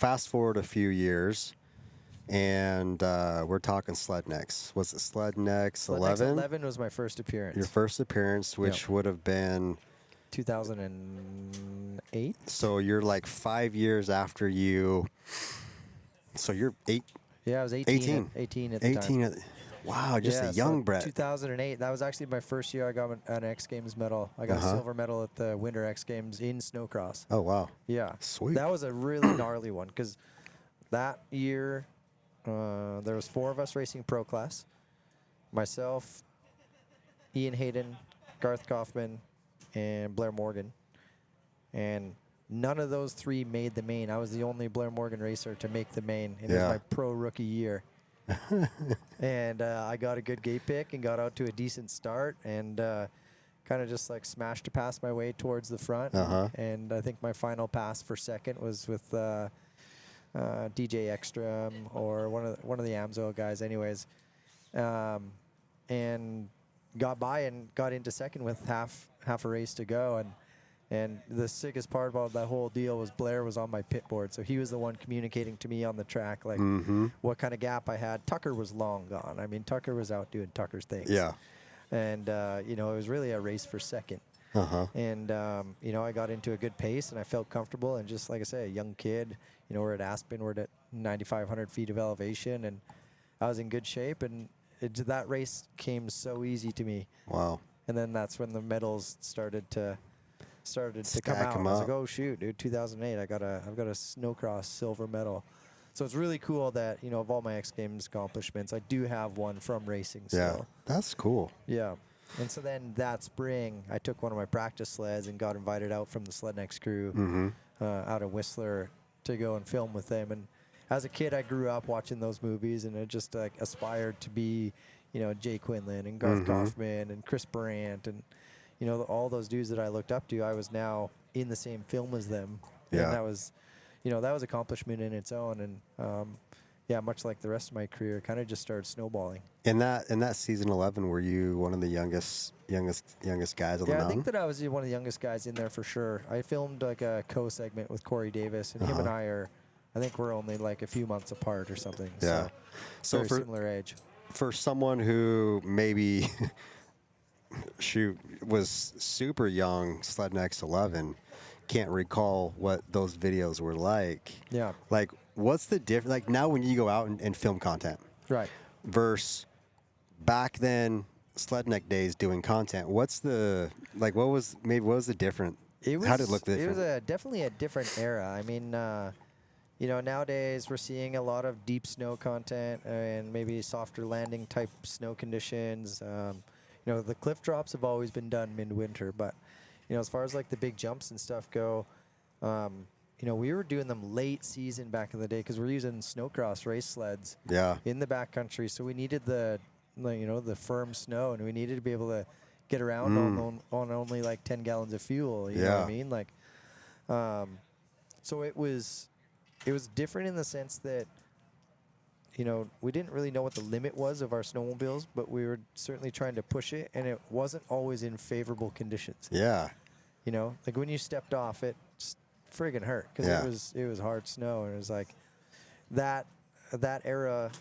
fast forward a few years, and we're talking Slednecks. Was it Slednecks 11? 11 was my first appearance. Your first appearance, which would have been 2008. So you're like 5 years after you. So you're 8. Yeah, I was 18. 18 at the time. Wow, just a young Brett. 2008. That was actually my first year I got an X Games medal. I got a silver medal at the Winter X Games in snowcross. Oh, wow. Yeah. Sweet. That was a really gnarly one because that year there was 4 of us racing pro class. Myself, Ian Hayden, Garth Kaufman, and Blair Morgan. And none of those 3 made the main. I was the only Blair Morgan racer to make the main. It was my pro rookie year. And I got a good gate pick and got out to a decent start and kind of just like smashed to pass my way towards the front. And I think my final pass for second was with DJ Ekstrom or one of the Amsoil guys anyways. And got by and got into second with half a race to go. And the sickest part about that whole deal was Blair was on my pit board. So he was the one communicating to me on the track, like what kind of gap I had. Tucker was long gone. I mean, Tucker was out doing Tucker's things. Yeah. And, you know, it was really a race for second. And, you know, I got into a good pace and I felt comfortable. And just like I say, a young kid, you know, we're at Aspen, we're at 9,500 feet of elevation. And I was in good shape. And that race came so easy to me. Wow. And then that's when the medals started to come out. I was like, oh shoot, dude, 2008, I've got a snowcross silver medal. So it's really cool that, you know, of all my X Games accomplishments, I do have one from racing. Yeah, that's cool. Yeah. And so then that spring, I took one of my practice sleds and got invited out from the Slednecks crew out of Whistler to go and film with them. And as a kid, I grew up watching those movies and I just like aspired to be, you know, Jay Quinlan and Garth Kaufman and Chris Brandt and, you know, all those dudes that I looked up to. I was now in the same film as them. Yeah. And that was, you know, that was accomplishment in its own. And yeah, much like the rest of my career, kind of just started snowballing. In that season 11, were you one of the youngest guys on the mountain? Yeah, I think that I was one of the youngest guys in there for sure. I filmed like a co-segment with Corey Davis, and him and I think we're only like a few months apart or something. Yeah. So very similar age. For someone who maybe was super young, Slednecks 11, can't recall what those videos were like. Yeah. Like, what's the difference? Like now when you go out and film content. Right. Versus back then, Sledneck days doing content. What's the, like, what was the difference? How did it look different? It was definitely a different era. I mean, you know, nowadays we're seeing a lot of deep snow content and maybe softer landing type snow conditions. You know, the cliff drops have always been done midwinter, but, you know, as far as like the big jumps and stuff go, you know, we were doing them late season back in the day because we're using snowcross race sleds in the backcountry. So we needed the, you know, the firm snow, and we needed to be able to get around on only like 10 gallons of fuel. You know what I mean? Like, so it was different in the sense that, you know, we didn't really know what the limit was of our snowmobiles, but we were certainly trying to push it, and it wasn't always in favorable conditions. Yeah. You know, like when you stepped off, it just friggin' hurt because it was hard snow, and it was like that era.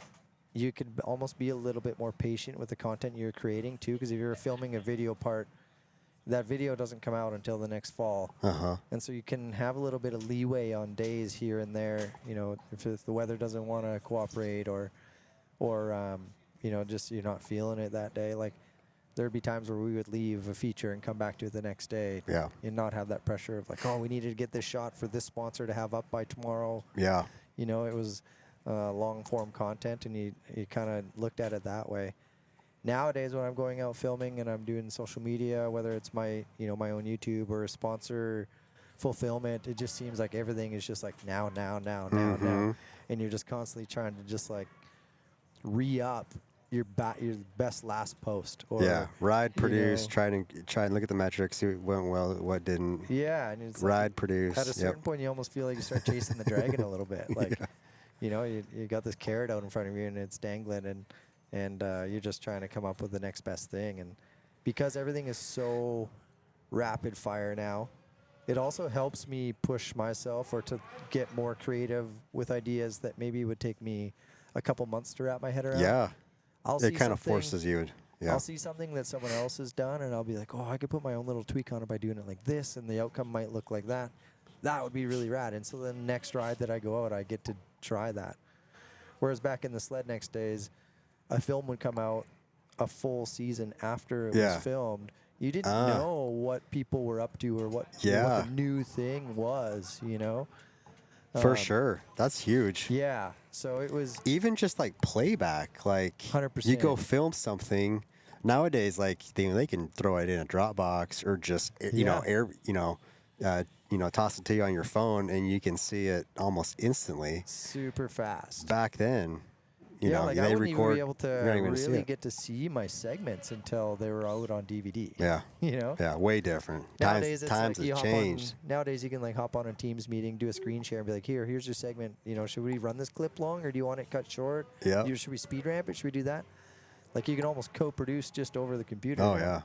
You could almost be a little bit more patient with the content you're creating too, because if you're filming a video part, that video doesn't come out until the next fall. And so you can have a little bit of leeway on days here and there, you know, if the weather doesn't want to cooperate or you know, just you're not feeling it that day. Like there'd be times where we would leave a feature and come back to it the next day and not have that pressure of like, oh, we needed to get this shot for this sponsor to have up by tomorrow. Yeah. You know, it was long form content, and you kind of looked at it that way. Nowadays, when I'm going out filming and I'm doing social media, whether it's my own YouTube or a sponsor fulfillment, it just seems like everything is just like now, and you're just constantly trying to just like re-up your best last post. Or, ride, produce, try and look at the metrics, see what went well, what didn't. Yeah, and it's ride, like, produce. At a certain point, you almost feel like you start chasing the dragon a little bit, like. You know, you got this carrot out in front of you and it's dangling, and you're just trying to come up with the next best thing. And because everything is so rapid fire now, It also helps me push myself or to get more creative with ideas that maybe would take me a couple months to wrap my head around. Yeah. I'll It see kind of something- forces you. Yeah. I'll see something that someone else has done, and I'll be like, oh, I could put my own little tweak on it by doing it like this, and the outcome might look like that. That would be really rad. And so the next ride that I go out, I get to try that. Whereas back in the Slednecks days, a film would come out a full season after it was filmed. You didn't know what people were up to or what the new thing was, you know? For sure. That's huge. Yeah. So it was... Even just like playback, like 100%. you go film something. Nowadays, like they can throw it in a Dropbox or just, toss it to you on your phone and you can see it almost instantly. Super fast. Back then, you know, like they I wouldn't record. even be able to really get to see my segments until they were out on DVD. Yeah. You know? Yeah, way different. Nowadays, times it's like have changed. Nowadays, you can like hop on a Teams meeting, do a screen share, and be like, here's your segment. You know, should we run this clip long or do you want it cut short? Yeah. Should we speed ramp it? Should we do that? Like you can almost co-produce just over the computer. Oh, now. yeah.